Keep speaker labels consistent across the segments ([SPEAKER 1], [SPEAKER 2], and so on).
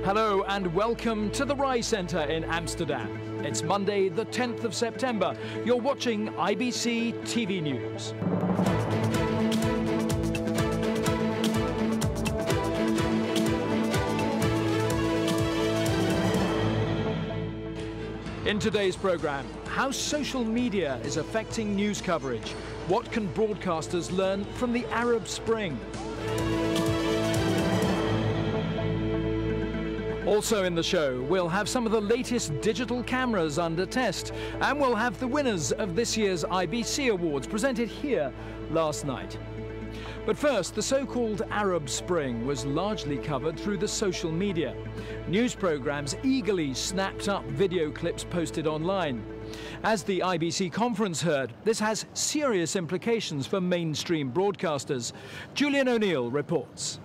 [SPEAKER 1] Hello and welcome to the Rai Centre in Amsterdam. It's Monday, the 10th of September. You're watching IBC TV News. In today's programme, how social media is affecting news coverage. What can broadcasters learn from the Arab Spring? Also in the show, we'll have some of the latest digital cameras under test, and we'll have the winners of this year's IBC Awards presented here last night. But first, the so-called Arab Spring was largely covered through the social media. News programmes eagerly snapped up video clips posted online. As the IBC conference heard, this has serious implications for mainstream broadcasters. Julian O'Neill reports.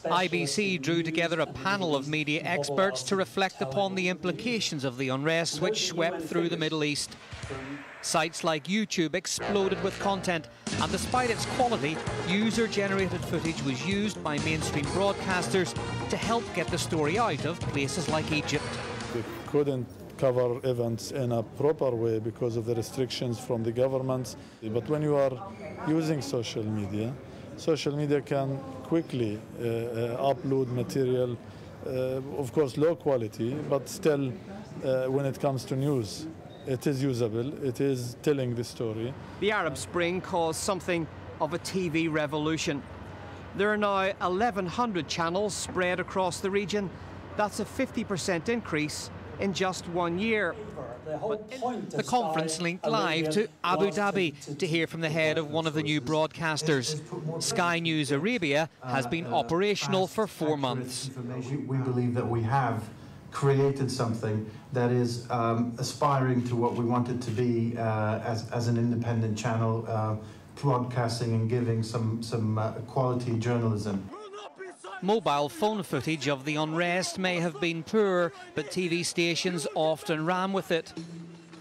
[SPEAKER 2] IBC drew together a panel of media experts to reflect upon the implications of the unrest which swept through the Middle East. Sites like YouTube exploded with content, and despite its quality, user-generated footage was used by mainstream broadcasters to help get the story out of places like Egypt.
[SPEAKER 3] We couldn't cover events in a proper way because of the restrictions from the governments. But when you are using social media can quickly upload material, of course low quality, but still when it comes to news, it is usable, it is telling the story.
[SPEAKER 2] The Arab Spring caused something of a TV revolution. There are now 1,100 channels spread across the region. That's a 50% increase in just 1 year. The conference linked live to Abu Dhabi to hear from the head of one of the new broadcasters. Sky News Arabia has been operational for 4 months.
[SPEAKER 4] We believe that we have created something that is aspiring to what we want it to be as an independent channel, broadcasting and giving some quality journalism.
[SPEAKER 2] Mobile phone footage of the unrest may have been poor, but TV stations often ran with it.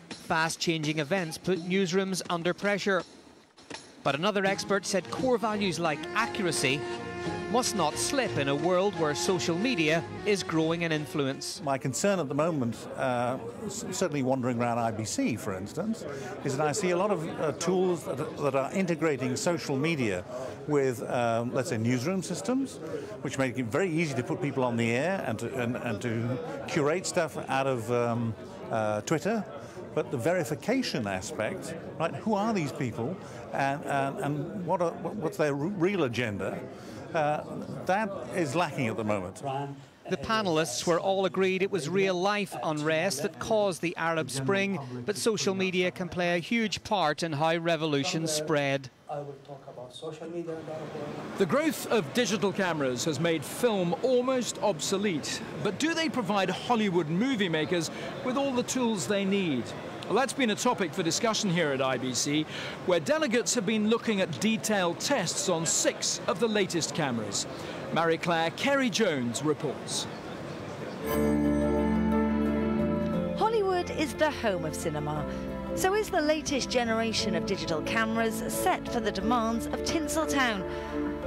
[SPEAKER 2] Fast-changing events put newsrooms under pressure. But another expert said core values like accuracy must not slip in a world where social media is growing in influence.
[SPEAKER 5] My concern at the moment, certainly wandering around IBC, for instance, is that I see a lot of tools that are integrating social media with, let's say, newsroom systems, which make it very easy to put people on the air and to curate stuff out of Twitter. But the verification aspect, right? Who are these people, and what's their real agenda? That is lacking at the moment.
[SPEAKER 2] The panellists were all agreed it was real-life unrest that caused the Arab Spring, but social media can play a huge part in how revolutions spread.
[SPEAKER 1] The growth of digital cameras has made film almost obsolete. But do they provide Hollywood movie makers with all the tools they need? Well, that's been a topic for discussion here at IBC, where delegates have been looking at detailed tests on 6 of the latest cameras. Marie-Claire Kerry-Jones reports.
[SPEAKER 6] Hollywood is the home of cinema. So is the latest generation of digital cameras set for the demands of Tinseltown.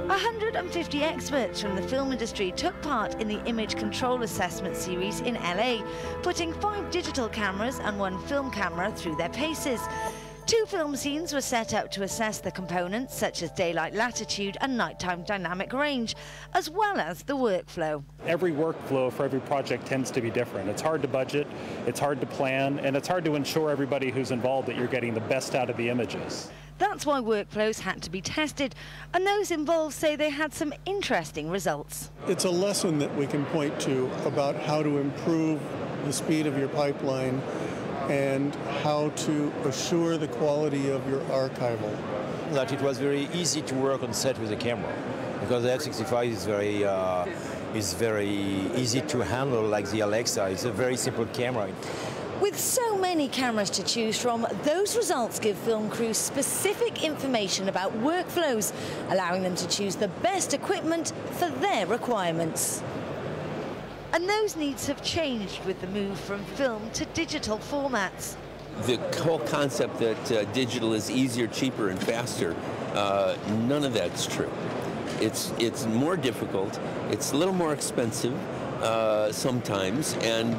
[SPEAKER 6] 150 experts from the film industry took part in the Image Control Assessment Series in LA, putting 5 digital cameras and 1 film camera through their paces. 2 film scenes were set up to assess the components such as daylight latitude and nighttime dynamic range, as well as the workflow.
[SPEAKER 7] Every workflow for every project tends to be different. It's hard to budget, it's hard to plan, and it's hard to ensure everybody who's involved that you're getting the best out of the images.
[SPEAKER 6] That's why workflows had to be tested, and those involved say they had some interesting results.
[SPEAKER 8] It's a lesson that we can point to about how to improve the speed of your pipeline and how to assure the quality of your archival.
[SPEAKER 9] That it was very easy to work on set with a camera, because the F65 is very easy to handle, like the Alexa. It's a very simple camera.
[SPEAKER 6] With so many cameras to choose from, those results give film crews specific information about workflows, allowing them to choose the best equipment for their requirements. And those needs have changed with the move from film to digital formats.
[SPEAKER 10] The whole concept that digital is easier, cheaper, and faster, none of that's true. It's more difficult. It's a little more expensive sometimes, and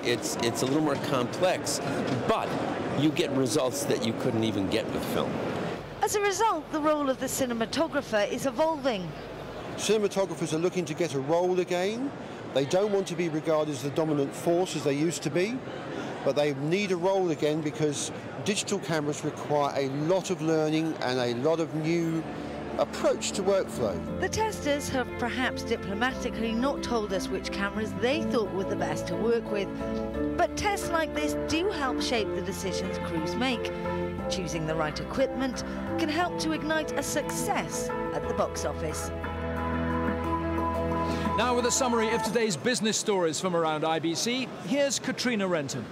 [SPEAKER 10] it's a little more complex. But you get results that you couldn't even get with film.
[SPEAKER 6] As a result, the role of the cinematographer is evolving.
[SPEAKER 11] Cinematographers are looking to get a role again. They don't want to be regarded as the dominant force as they used to be, but they need a role again because digital cameras require a lot of learning and a lot of new approach to workflow.
[SPEAKER 6] The testers have perhaps diplomatically not told us which cameras they thought were the best to work with, but tests like this do help shape the decisions crews make. Choosing the right equipment can help to ignite a success at the box office.
[SPEAKER 1] Now with a summary of today's business stories from around IBC, here's Katrina Renton.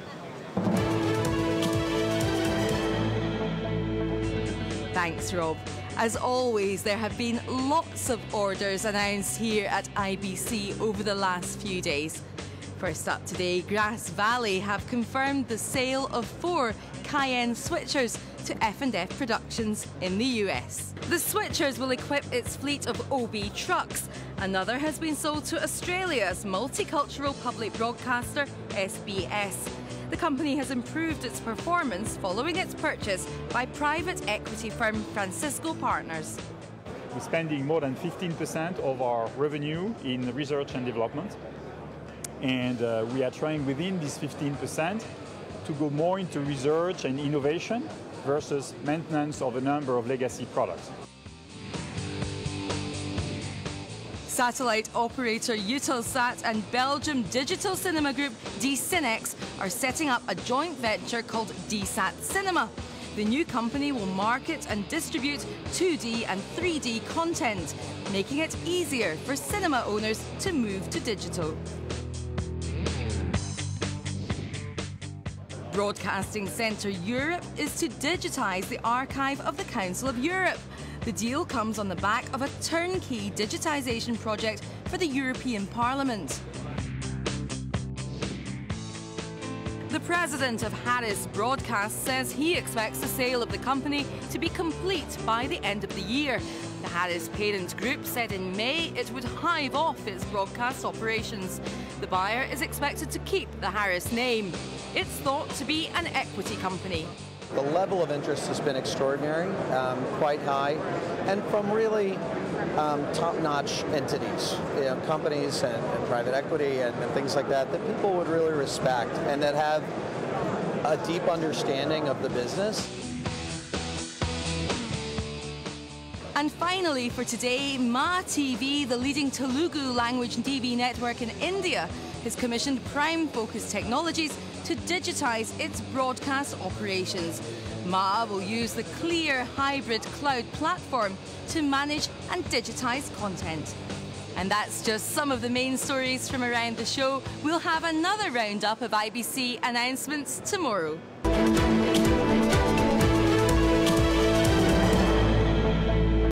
[SPEAKER 12] Thanks, Rob. As always, there have been lots of orders announced here at IBC over the last few days. First up today, Grass Valley have confirmed the sale of 4 Cayenne switchers to F&F Productions in the US. The switchers will equip its fleet of OB trucks. Another has been sold to Australia's multicultural public broadcaster, SBS. The company has improved its performance following its purchase by private equity firm Francisco Partners.
[SPEAKER 13] We're spending more than 15% of our revenue in research and development. And we are trying within this 15% to go more into research and innovation versus maintenance of a number of legacy products.
[SPEAKER 12] Satellite operator Eutelsat and Belgium digital cinema group DCinex are setting up a joint venture called DSAT Cinema. The new company will market and distribute 2D and 3D content, making it easier for cinema owners to move to digital. Broadcasting Centre Europe is to digitise the archive of the Council of Europe. The deal comes on the back of a turnkey digitisation project for the European Parliament. The president of Harris Broadcast says he expects the sale of the company to be complete by the end of the year. The Harris parent group said in May it would hive off its broadcast operations. The buyer is expected to keep the Harris name. It's thought to be an equity company.
[SPEAKER 14] The level of interest has been extraordinary, quite high, and from really top-notch entities, companies and private equity and things like that people would really respect and that have a deep understanding of the business.
[SPEAKER 12] And finally for today, Ma TV, the leading Telugu language TV network in India, has commissioned Prime Focus Technologies to digitise its broadcast operations. Ma will use the Clear hybrid cloud platform to manage and digitise content. And that's just some of the main stories from around the show. We'll have another roundup of IBC announcements tomorrow.